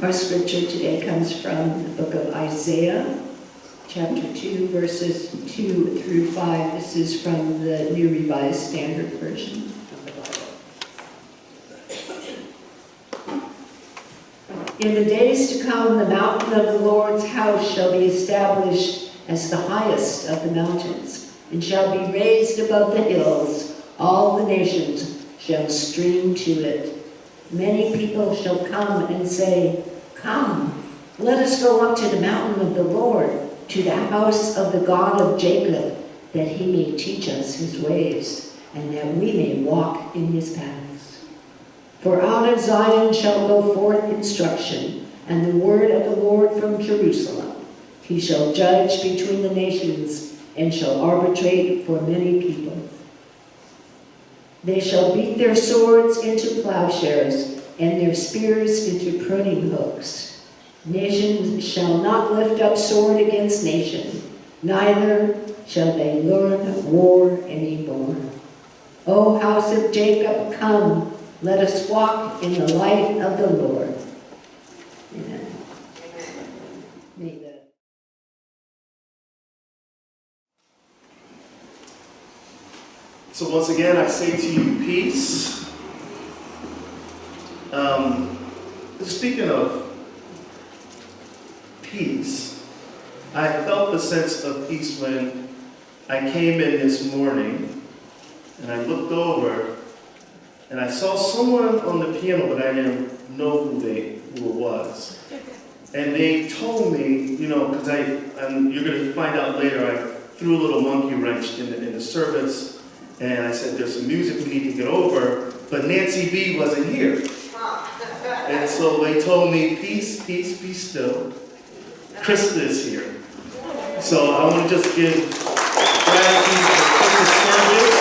Our scripture today comes from the book of Isaiah, chapter 2, verses 2 through 5. This is from the New Revised Standard Version of the Bible. In the days to come, the mountain of the Lord's house shall be established as the highest of the mountains, and shall be raised above the hills. All the nations shall stream to it. Many people shall come and say, "Come, let us go up to the mountain of the Lord, to the house of the God of Jacob, that he may teach us his ways, and that we may walk in his paths. For out of Zion shall go forth instruction, and the word of the Lord from Jerusalem. He shall judge between the nations, and shall arbitrate for many people. They shall beat their swords into plowshares, and their spears into pruning hooks. Nation shall not lift up sword against nation, neither shall they learn war any more. O house of Jacob, come, let us walk in the light of the Lord." Amen. May the So once again, I say to you, peace. Speaking of peace, I felt the sense of peace when I came in this morning and I looked over and I saw someone on the piano, but I didn't know who it was. And they told me, because you're going to find out later, I threw a little monkey wrench in the service. And I said, there's some music we need to get over, but Nancy B wasn't here. And so they told me, peace, peace, be still. Krista is here. So I want to just give gratitude for Krista's service,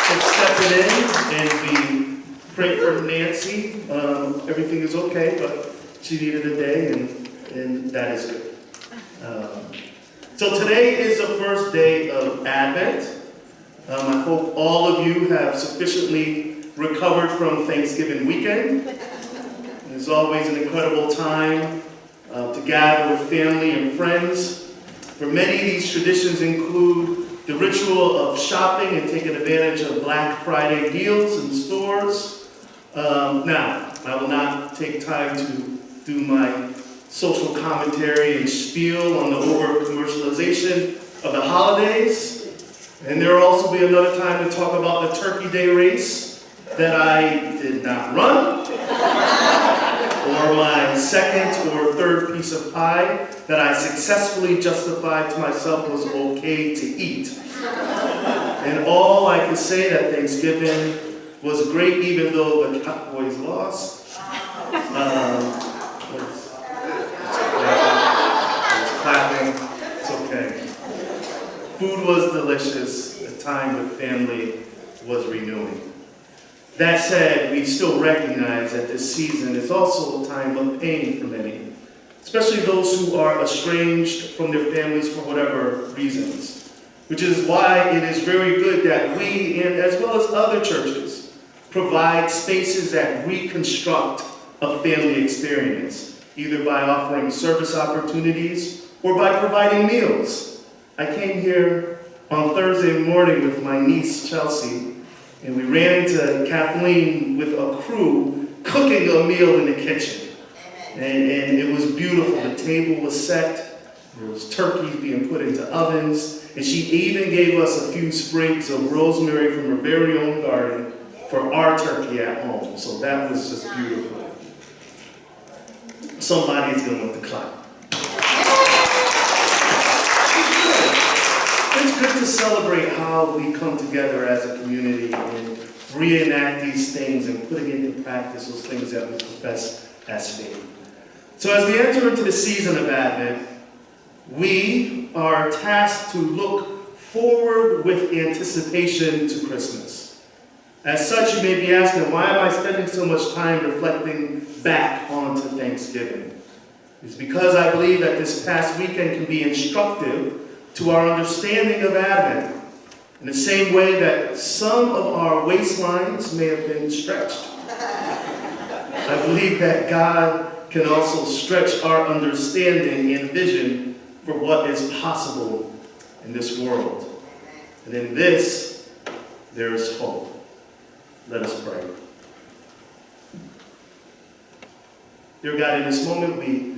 for stepping in and be praying for Nancy. Everything is okay, but she needed a day, and that is good. So today is the first day of Advent. I hope all of you have sufficiently recovered from Thanksgiving weekend. It's always an incredible time to gather with family and friends. For many, these traditions include the ritual of shopping and taking advantage of Black Friday deals in stores. Now, I will not take time to do my social commentary and spiel on the over-commercialization of the holidays. And there will also be another time to talk about the Turkey Day race that I did not run, or my second or third piece of pie that I successfully justified to myself was okay to eat. And all I can say that Thanksgiving was great, even though the Cowboys lost. It's clapping. It's okay. Food was delicious. The time with family was renewing. That said, we still recognize that this season is also a time of pain for many, especially those who are estranged from their families for whatever reasons, which is why it is very good that we, and as well as other churches, provide spaces that reconstruct a family experience, either by offering service opportunities or by providing meals. I came here on Thursday morning with my niece, Chelsea, and we ran into Kathleen with a crew cooking a meal in the kitchen. And it was beautiful. The table was set. There was turkeys being put into ovens. And she even gave us a few sprigs of rosemary from her very own garden for our turkey at home. So that was just beautiful. Somebody's going to want to clap. It's good to celebrate how we come together as a community and reenact these things and putting into practice those things that we profess as faith. So as we enter into the season of Advent, we are tasked to look forward with anticipation to Christmas. As such, you may be asking, why am I spending so much time reflecting back onto Thanksgiving? It's because I believe that this past weekend can be instructive to our understanding of Advent, in the same way that some of our waistlines may have been stretched. I believe that God can also stretch our understanding and vision for what is possible in this world. And in this, there is hope. Let us pray. Dear God, in this moment we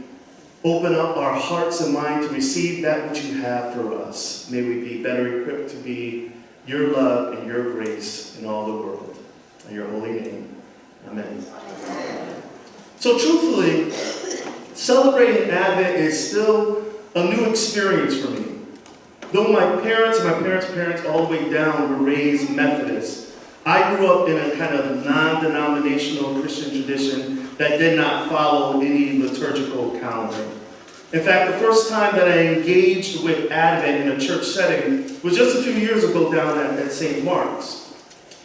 open up our hearts and minds to receive that which you have for us. May we be better equipped to be your love and your grace in all the world. In your holy name, amen. So truthfully, celebrating Advent is still a new experience for me. Though my parents and my parents' parents all the way down were raised Methodist, I grew up in a kind of non-denominational Christian tradition that did not follow any liturgical calendar. In fact, the first time that I engaged with Advent in a church setting was just a few years ago down at St. Mark's.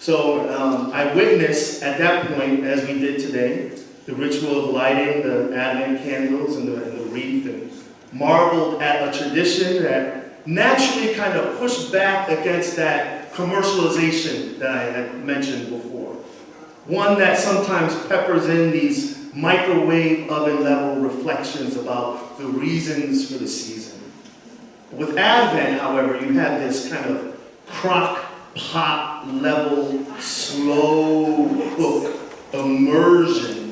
So I witnessed at that point, as we did today, the ritual of lighting the Advent candles and the wreath, and marveled at a tradition that naturally kind of pushed back against that commercialization that I had mentioned before. One that sometimes peppers in these microwave oven level reflections about the reasons for the season. With Advent, however, you have this kind of crock pot level, slow cook immersion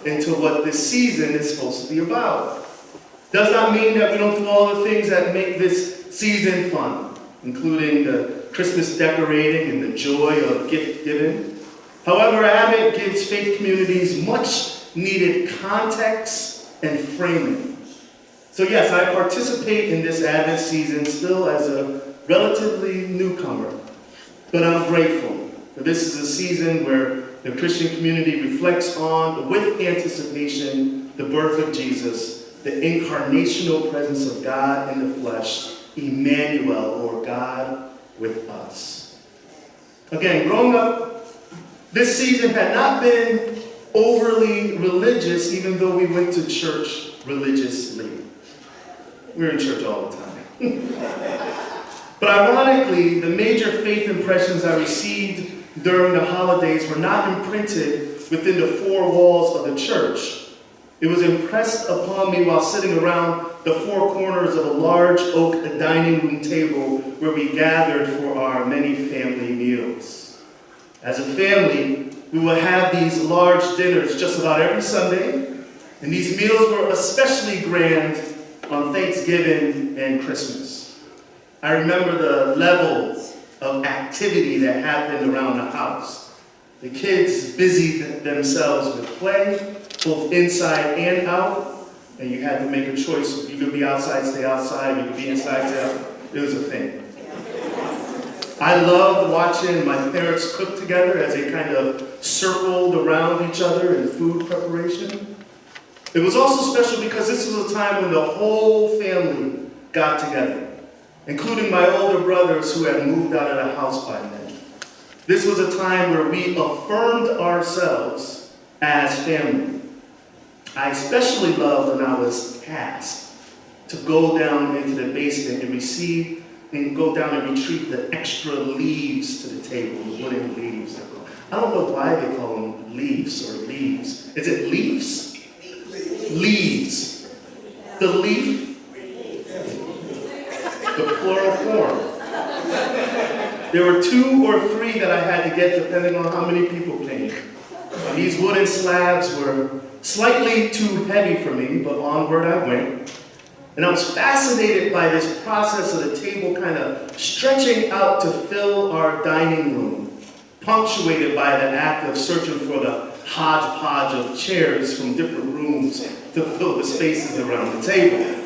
into what this season is supposed to be about. Does not mean that we don't do all the things that make this season fun, including the Christmas decorating and the joy of gift giving. However, Advent gives faith communities much needed context and framing. So yes, I participate in this Advent season still as a relatively newcomer, but I'm grateful that this is a season where the Christian community reflects on, with anticipation, the birth of Jesus, the incarnational presence of God in the flesh, Emmanuel, or God with us. Again, growing up, this season had not been overly religious, even though we went to church religiously. We were in church all the time. But ironically, the major faith impressions I received during the holidays were not imprinted within the four walls of the church. It was impressed upon me while sitting around the four corners of a large oak dining room table where we gathered for our many family meals. As a family, we will have these large dinners just about every Sunday, and these meals were especially grand on Thanksgiving and Christmas. I remember the level of activity that happened around the house. The kids busied themselves with play, both inside and out, and you had to make a choice. You could be outside, stay outside. You could be inside, stay outside. It was a thing. I loved watching my parents cook together as they kind of circled around each other in food preparation. It was also special because this was a time when the whole family got together, including my older brothers who had moved out of the house by then. This was a time where we affirmed ourselves as family. I especially loved when I was tasked to go down into the basement and go down and retrieve the extra leaves to the table, the wooden leaves. I don't know why they call them leaves or leaves. Is it leaves? Leaves. The leaf, the plural form. There were 2 or 3 that I had to get depending on how many people came. And these wooden slabs were slightly too heavy for me, but onward I went. And I was fascinated by this process of the table kind of stretching out to fill our dining room, punctuated by the act of searching for the hodgepodge of chairs from different rooms to fill the spaces around the table.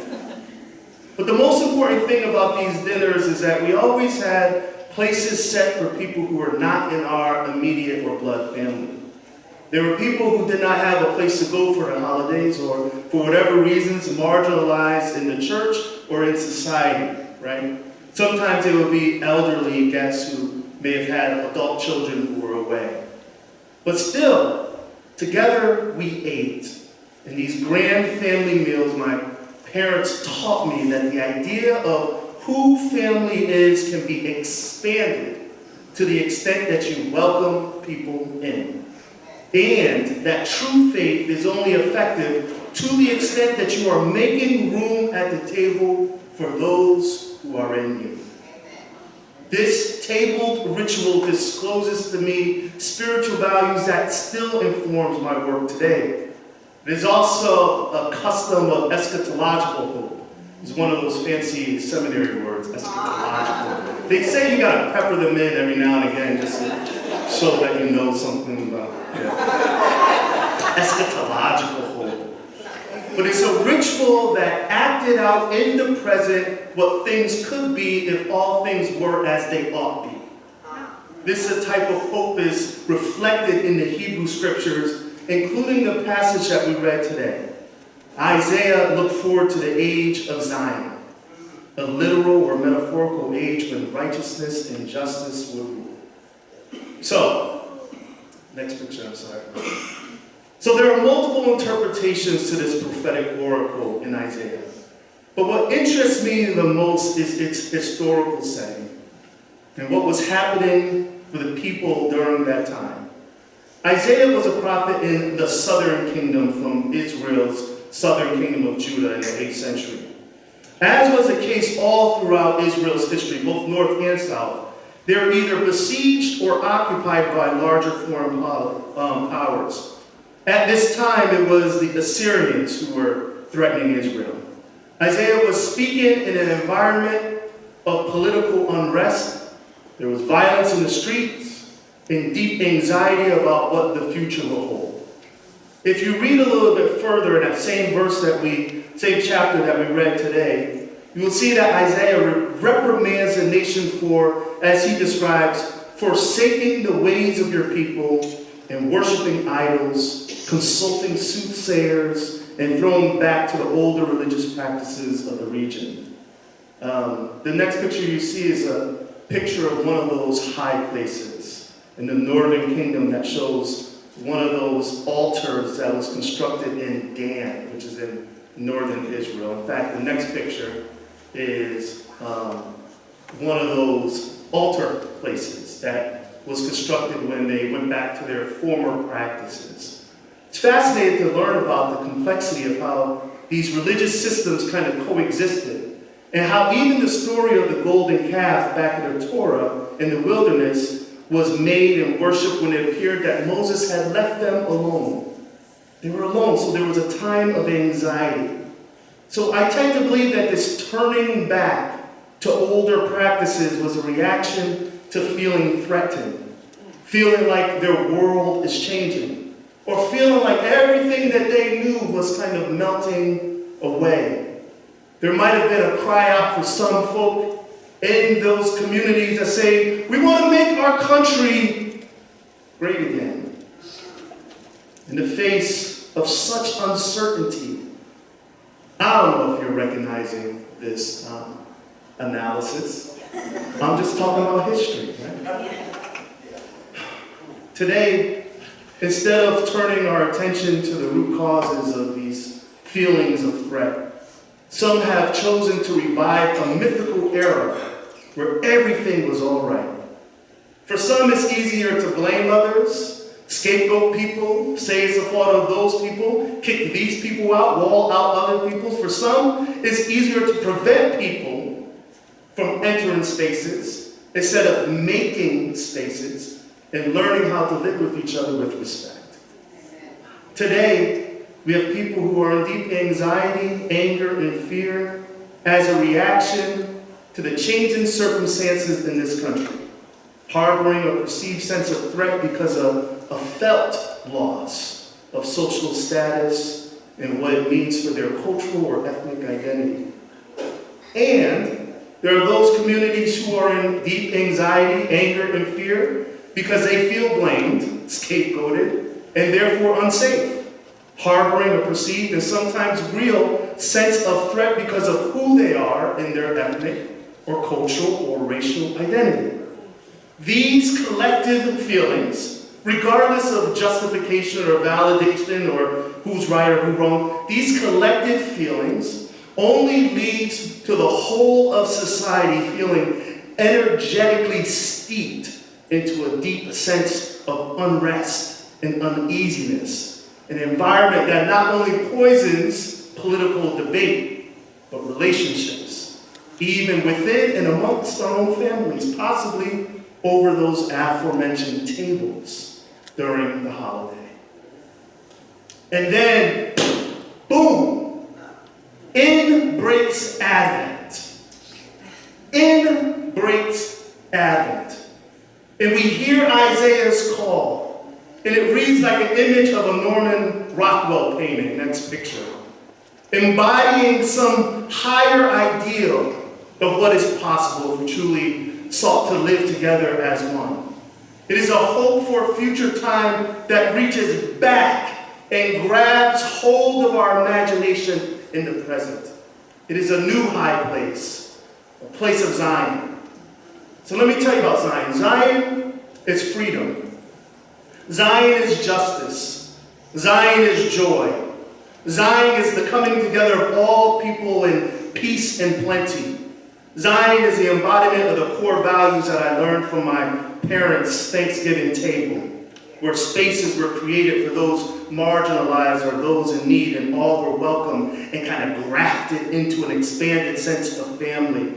But the most important thing about these dinners is that we always had places set for people who were not in our immediate or blood family. There were people who did not have a place to go for the holidays, or for whatever reasons marginalized in the church or in society, right? Sometimes they would be elderly guests who may have had adult children who were away. But still, together we ate. In these grand family meals, my parents taught me that the idea of who family is can be expanded to the extent that you welcome people in. and that true faith is only effective to the extent that you are making room at the table for those who are in need. This tabled ritual discloses to me spiritual values that still informs my work today. It is also a custom of eschatological hope. It's one of those fancy seminary words, eschatological. They say you gotta pepper them in every now and again just to show that you know something about eschatological hope. But it's a ritual that acted out in the present what things could be if all things were as they ought be. This type of hope is reflected in the Hebrew scriptures, including the passage that we read today. Isaiah looked forward to the age of Zion, a literal or metaphorical age when righteousness and justice would rule. So, next picture, I'm sorry. So there are multiple interpretations to this prophetic oracle in Isaiah. But what interests me the most is its historical setting and what was happening for the people during that time. Isaiah was a prophet in the southern kingdom from Israel's southern kingdom of Judah in the 8th century. As was the case all throughout Israel's history, both north and south, they were either besieged or occupied by larger foreign powers. At this time, it was the Assyrians who were threatening Israel. Isaiah was speaking in an environment of political unrest. There was violence in the streets and deep anxiety about what the future will hold. If you read a little bit further in that same chapter that we read today, you will see that Isaiah reprimands the nation for, as he describes, forsaking the ways of your people and worshiping idols, consulting soothsayers, and throwing back to the older religious practices of the region. The next picture you see is a picture of one of those high places in the northern kingdom that shows one of those altars that was constructed in Dan, which is in northern Israel. In fact, the next picture is one of those altar places that was constructed when they went back to their former practices. It's fascinating to learn about the complexity of how these religious systems kind of coexisted, and how even the story of the golden calf back in the Torah in the wilderness was made and worshipped when it appeared that Moses had left them alone. They were alone, so there was a time of anxiety. So I tend to believe that this turning back to older practices was a reaction to feeling threatened, feeling like their world is changing, or feeling like everything that they knew was kind of melting away. There might have been a cry out for some folk in those communities that say, we want to make our country great again. In the face of such uncertainty, I don't know if you're recognizing this analysis. I'm just talking about history, right? Today, instead of turning our attention to the root causes of these feelings of threat, some have chosen to revive a mythical era where everything was all right. For some, it's easier to blame others, scapegoat people, say it's the fault of those people, kick these people out, wall out other people. For some, it's easier to prevent people from entering spaces instead of making spaces and learning how to live with each other with respect. Today, we have people who are in deep anxiety, anger, and fear as a reaction to the changing circumstances in this country, harboring a perceived sense of threat because of a felt loss of social status and what it means for their cultural or ethnic identity. And there are those communities who are in deep anxiety, anger, and fear because they feel blamed, scapegoated, and therefore unsafe, harboring a perceived and sometimes real sense of threat because of who they are in their ethnic or cultural or racial identity. These collective feelings, regardless of justification or validation or who's right or who's wrong, these collective feelings only leads to the whole of society feeling energetically steeped into a deep sense of unrest and uneasiness, an environment that not only poisons political debate, but relationships, even within and amongst our own families, possibly over those aforementioned tables during the holiday. And then, boom, in breaks Advent. In breaks Advent. And we hear Isaiah's call, and it reads like an image of a Norman Rockwell painting, next picture, embodying some higher ideal of what is possible if we truly sought to live together as one. It is a hope for a future time that reaches back and grabs hold of our imagination in the present. It is a new high place, a place of Zion. So let me tell you about Zion. Zion is freedom. Zion is justice. Zion is joy. Zion is the coming together of all people in peace and plenty. Zion is the embodiment of the core values that I learned from my parents' Thanksgiving table, where spaces were created for those marginalized or those in need, and all were welcome and kind of grafted into an expanded sense of family.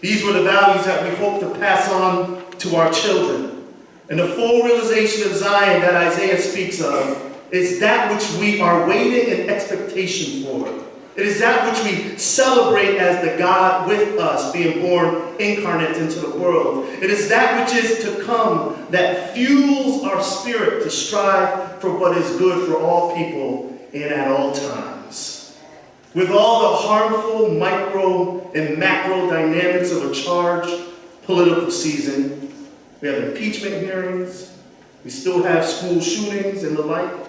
These were the values that we hope to pass on to our children. And the full realization of Zion that Isaiah speaks of is that which we are waiting in expectation for. It is that which we celebrate as the God with us being born incarnate into the world. It is that which is to come that fuels our spirit to strive for what is good for all people and at all times. With all the harmful micro and macro dynamics of a charged political season, we have impeachment hearings, we still have school shootings and the like.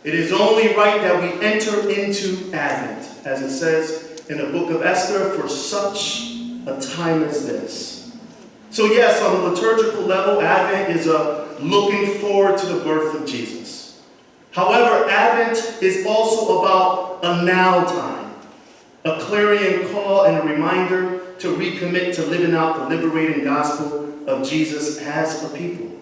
It is only right that we enter into Advent, as it says in the book of Esther, for such a time as this. So yes, on a liturgical level, Advent is a looking forward to the birth of Jesus. However, Advent is also about a now time, a clarion call and a reminder to recommit to living out the liberating gospel of Jesus as a people.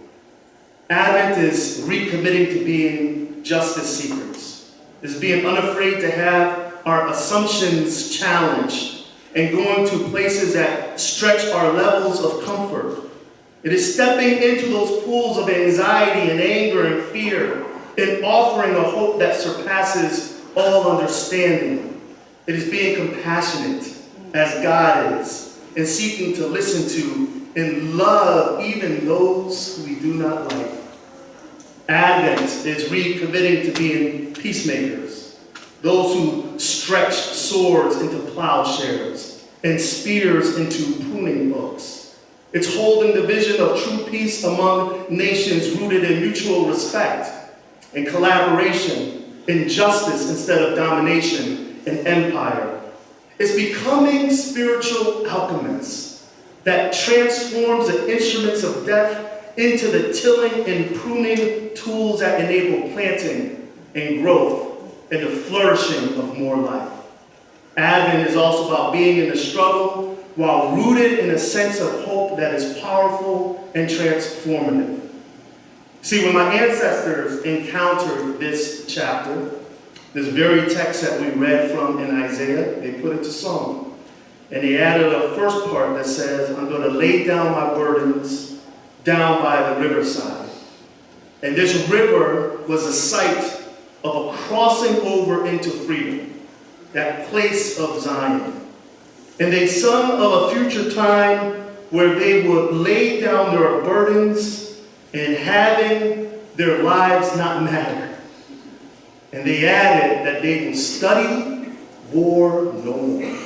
Advent is recommitting to being justice seekers, is being unafraid to have our assumptions challenged and going to places that stretch our levels of comfort. It is stepping into those pools of anxiety and anger and fear and offering a hope that surpasses all understanding. It is being compassionate as God is and seeking to listen to and love even those who we do not like. Advent is recommitting to being peacemakers, those who stretch swords into plowshares and spears into pruning hooks. It's holding the vision of true peace among nations rooted in mutual respect and collaboration, in justice instead of domination and empire. It's becoming spiritual alchemists that transforms the instruments of death into the tilling and pruning tools that enable planting and growth and the flourishing of more life. Advent is also about being in the struggle while rooted in a sense of hope that is powerful and transformative. See, when my ancestors encountered this chapter, this very text that we read from in Isaiah, they put it to song. And they added a first part that says, I'm going to lay down my burdens down by the riverside. And this river was a site of a crossing over into freedom, that place of Zion. And they sung of a future time where they would lay down their burdens and having their lives not matter. And they added that they will study war no more.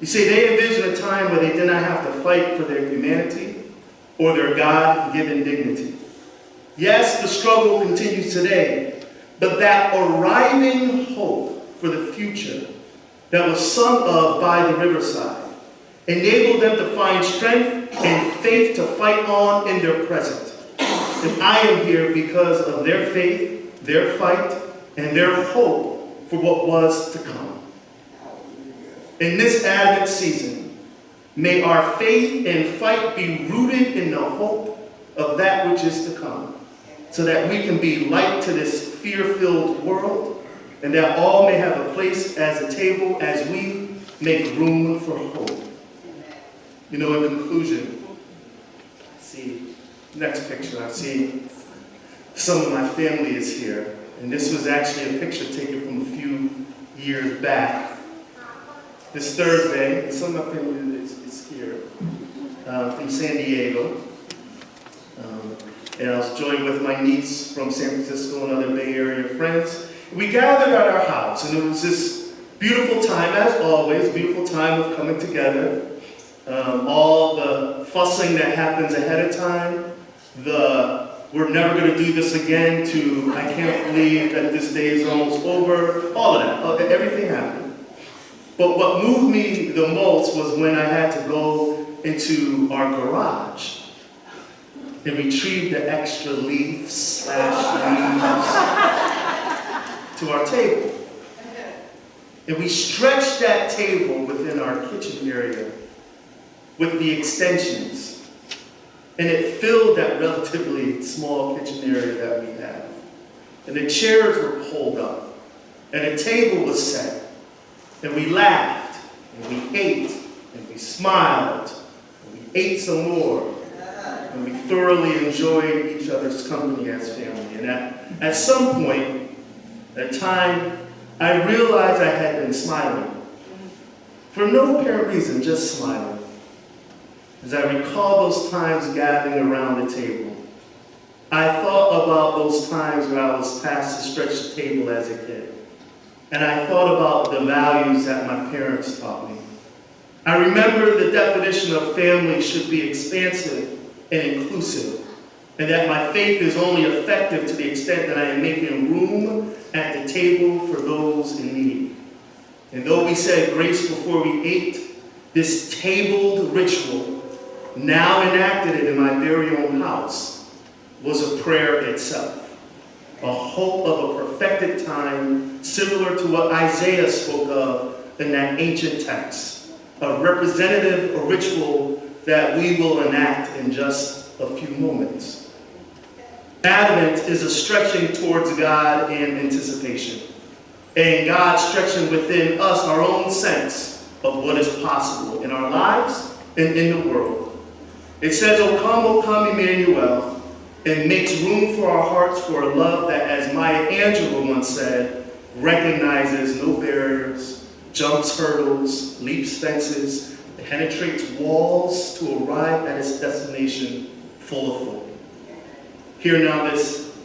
You see, they envisioned a time where they did not have to fight for their humanity or their God-given dignity. Yes, the struggle continues today, but that arriving hope for the future that was sung of by the riverside enabled them to find strength and faith to fight on in their present. And I am here because of their faith, their fight, and their hope for what was to come. In this Advent season, may our faith and fight be rooted in the hope of that which is to come. so that we can be light to this fear-filled world, and that all may have a place as a table as we make room for hope. You know, in conclusion, see, next picture, I see some of my family is here. And this was actually a picture taken from a few years back. This Thursday, and some of my family is here, from San Diego. And I was joined with my niece from San Francisco and other Bay Area friends. We gathered at our house, and it was this beautiful time, as always, beautiful time of coming together. All the fussing that happens ahead of time, we're never going to do this again, to I can't believe that this day is almost over, all of that, everything happened. But what moved me the most was when I had to go into our garage and retrieve the extra leaves to our table. And we stretched that table within our kitchen area with the extensions. And it filled that relatively small kitchen area that we have. And the chairs were pulled up. And a table was set. And we laughed. And we ate. And we smiled. And we ate some more. And we thoroughly enjoyed each other's company as family. And at some point, at a time, I realized I had been smiling. For no apparent reason, just smiling. As I recall those times gathering around the table, I thought about those times where I was passed to stretch the table as a kid. And I thought about the values that my parents taught me. I remember the definition of family should be expansive and inclusive, and that my faith is only effective to the extent that I am making room at the table for those in need. And though we said grace before we ate, this tabled ritual, now enacted in my very own house, was a prayer itself, a hope of a perfected time similar to what Isaiah spoke of in that ancient text, a representative, a ritual that we will enact in just a few moments. Advent is a stretching towards God in anticipation, and God stretching within us our own sense of what is possible in our lives and in the world. It says, O come, Emmanuel, and makes room for our hearts for a love that, as Maya Angelou once said, recognizes no barriers, jumps hurdles, leaps fences, penetrates walls to arrive at its destination full of hope. Hear now this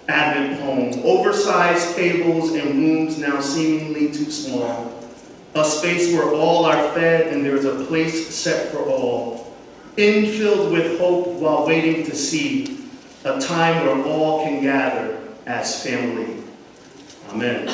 Advent poem. Oversized tables and rooms now seemingly too small. A space where all are fed and there's a place set for all. Infilled with hope while waiting to see a time where all can gather as family. Amen.